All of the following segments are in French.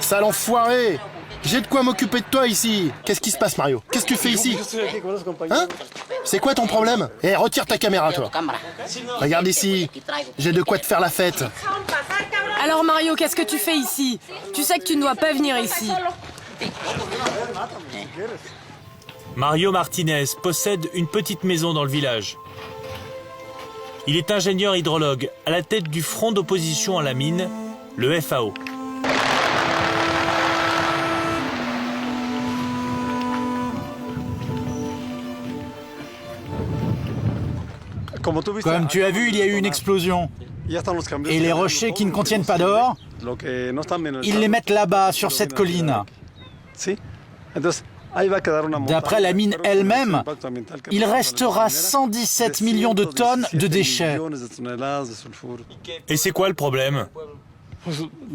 Sale enfoiré! J'ai de quoi m'occuper de toi ici. Qu'est-ce qui se passe, Mario? Qu'est-ce que tu fais ici? Hein? C'est quoi ton problème? Eh, retire ta caméra, toi. Regarde ici. J'ai de quoi te faire la fête. Alors Mario, qu'est-ce que tu fais ici? Tu sais que tu ne dois pas venir ici. Mario Martinez possède une petite maison dans le village. Il est ingénieur hydrologue à la tête du front d'opposition à la mine, le FAO. Comme tu as vu, il y a eu une explosion. Et les rochers qui ne contiennent pas d'or, ils les mettent là-bas, sur cette colline. D'après la mine elle-même, il restera 117 millions de tonnes de déchets. Et c'est quoi le problème?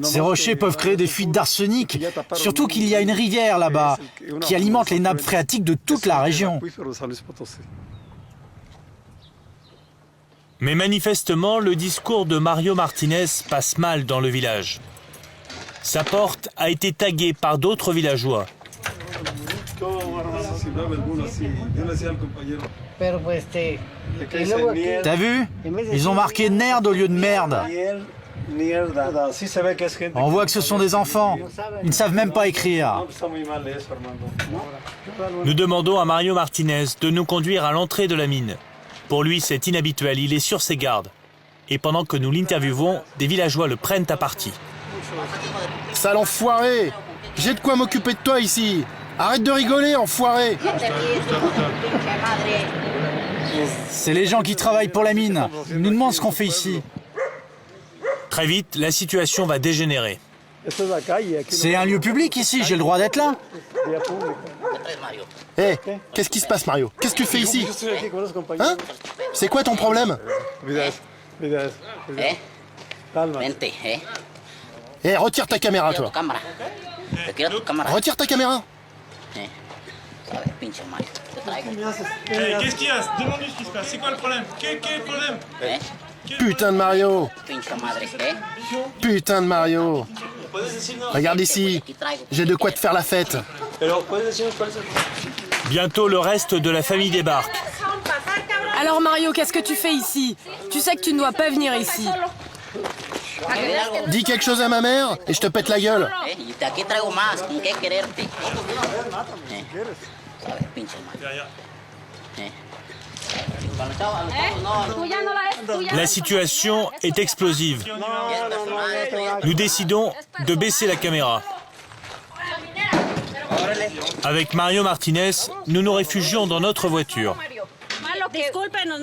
Ces rochers peuvent créer des fuites d'arsenic, surtout qu'il y a une rivière là-bas qui alimente les nappes phréatiques de toute la région. Mais manifestement, le discours de Mario Martinez passe mal dans le village. Sa porte a été taguée par d'autres villageois. T'as vu? Ils ont marqué merde au lieu de merde. On voit que ce sont des enfants. Ils ne savent même pas écrire. Nous demandons à Mario Martinez de nous conduire à l'entrée de la mine. Pour lui, c'est inhabituel, il est sur ses gardes. Et pendant que nous l'interviewons, des villageois le prennent à partie. Sale enfoiré! J'ai de quoi m'occuper de toi ici. Arrête de rigoler, enfoiré! C'est les gens qui travaillent pour la mine. Ils nous demandent ce qu'on fait ici. Très vite, la situation va dégénérer. C'est un lieu public ici, j'ai le droit d'être là. Eh, qu'est-ce qui se passe, Mario? Qu'est-ce que tu fais ici? Hein? C'est quoi ton problème? Eh, retire ta caméra, toi. Retire ta caméra. Qu'est-ce qu'il y a? Demande-lui ce qui se passe. C'est quoi le problème? Quel est le problème? Putain de Mario. Putain de Mario. Regarde ici. J'ai de quoi te faire la fête. Bientôt, le reste de la famille débarque. Alors Mario, qu'est-ce que tu fais ici? Tu sais que tu ne dois pas venir ici. Dis quelque chose à ma mère et je te pète la gueule. La situation est explosive. Nous décidons de baisser la caméra. Avec Mario Martinez, nous nous réfugions dans notre voiture.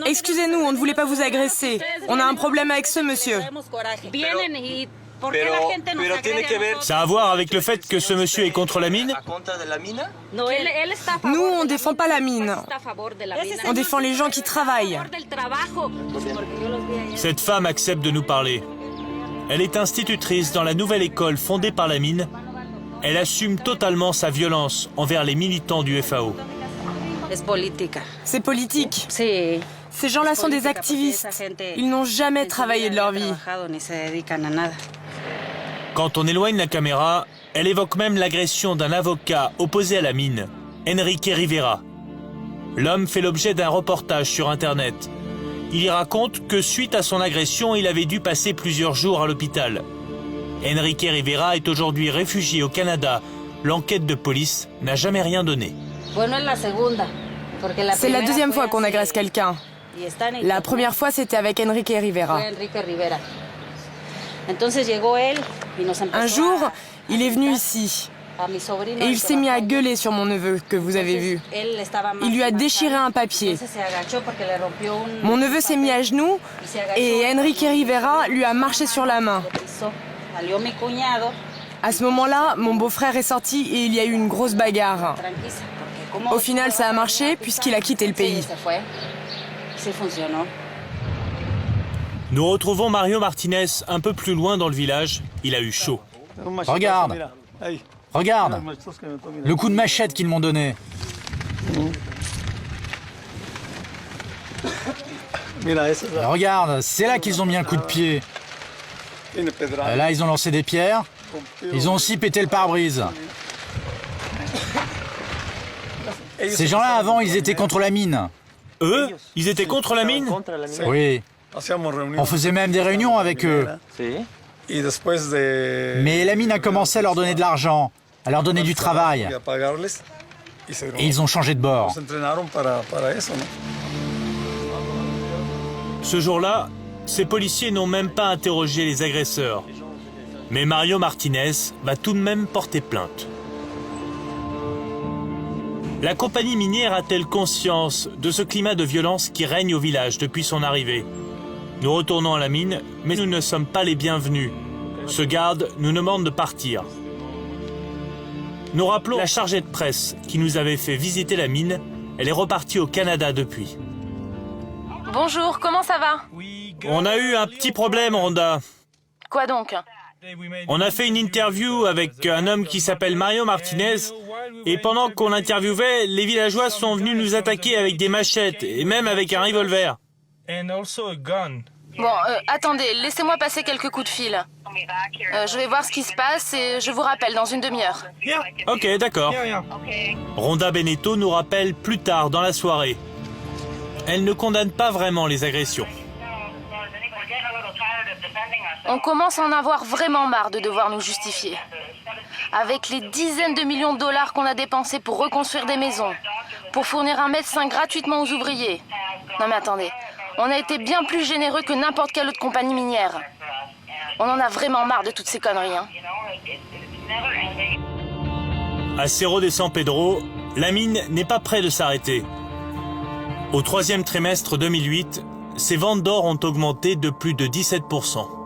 Excusez-nous, on ne voulait pas vous agresser. On a un problème avec ce monsieur. Ça a à voir avec le fait que ce monsieur est contre la mine? Nous, on défend pas la mine. On défend les gens qui travaillent. Cette femme accepte de nous parler. Elle est institutrice dans la nouvelle école fondée par la mine. Elle assume totalement sa violence envers les militants du FAO. C'est politique. Ces gens-là sont des activistes. Ils n'ont jamais travaillé de leur vie. Quand on éloigne la caméra, elle évoque même l'agression d'un avocat opposé à la mine, Enrique Rivera. L'homme fait l'objet d'un reportage sur Internet. Il y raconte que suite à son agression, il avait dû passer plusieurs jours à l'hôpital. Enrique Rivera est aujourd'hui réfugié au Canada. L'enquête de police n'a jamais rien donné. C'est la deuxième fois qu'on agresse quelqu'un. La première fois, c'était avec Enrique Rivera. Un jour, il est venu ici. Et il s'est mis à gueuler sur mon neveu, que vous avez vu. Il lui a déchiré un papier. Mon neveu s'est mis à genoux et Enrique Rivera lui a marché sur la main. À ce moment-là, mon beau-frère est sorti et il y a eu une grosse bagarre. Au final, ça a marché puisqu'il a quitté le pays. Nous retrouvons Mario Martinez un peu plus loin dans le village. Il a eu chaud. Regarde. Regarde. Le coup de machette qu'ils m'ont donné. Regarde, c'est là qu'ils ont mis un coup de pied. Là, ils ont lancé des pierres. Ils ont aussi pété le pare-brise. Ces gens-là, avant, ils étaient contre la mine. Eux, ils étaient contre la mine? Oui. On faisait même des réunions avec eux. Mais la mine a commencé à leur donner de l'argent, à leur donner du travail. Et ils ont changé de bord. Ce jour-là, ces policiers n'ont même pas interrogé les agresseurs. Mais Mario Martinez va tout de même porter plainte. La compagnie minière a-t-elle conscience de ce climat de violence qui règne au village depuis son arrivée? Nous retournons à la mine, mais nous ne sommes pas les bienvenus. Ce garde nous demande de partir. Nous rappelons la chargée de presse qui nous avait fait visiter la mine. Elle est repartie au Canada depuis. Bonjour, comment ça va? On a eu un petit problème, Rhonda. Quoi donc? On a fait une interview avec un homme qui s'appelle Mario Martinez. Et pendant qu'on l'interviewait, les villageois sont venus nous attaquer avec des machettes et même avec un revolver. Bon, attendez, laissez-moi passer quelques coups de fil. Je vais voir ce qui se passe et je vous rappelle dans une demi-heure. Ok, d'accord. Rhonda Beneteau nous rappelle plus tard dans la soirée. Elle ne condamne pas vraiment les agressions. On commence à en avoir vraiment marre de devoir nous justifier. Avec les dizaines de millions de dollars qu'on a dépensés pour reconstruire des maisons, pour fournir un médecin gratuitement aux ouvriers. Non mais attendez, on a été bien plus généreux que n'importe quelle autre compagnie minière. On en a vraiment marre de toutes ces conneries, hein. À Cerro de San Pedro, la mine n'est pas près de s'arrêter. Au troisième trimestre 2008, ses ventes d'or ont augmenté de plus de 17%.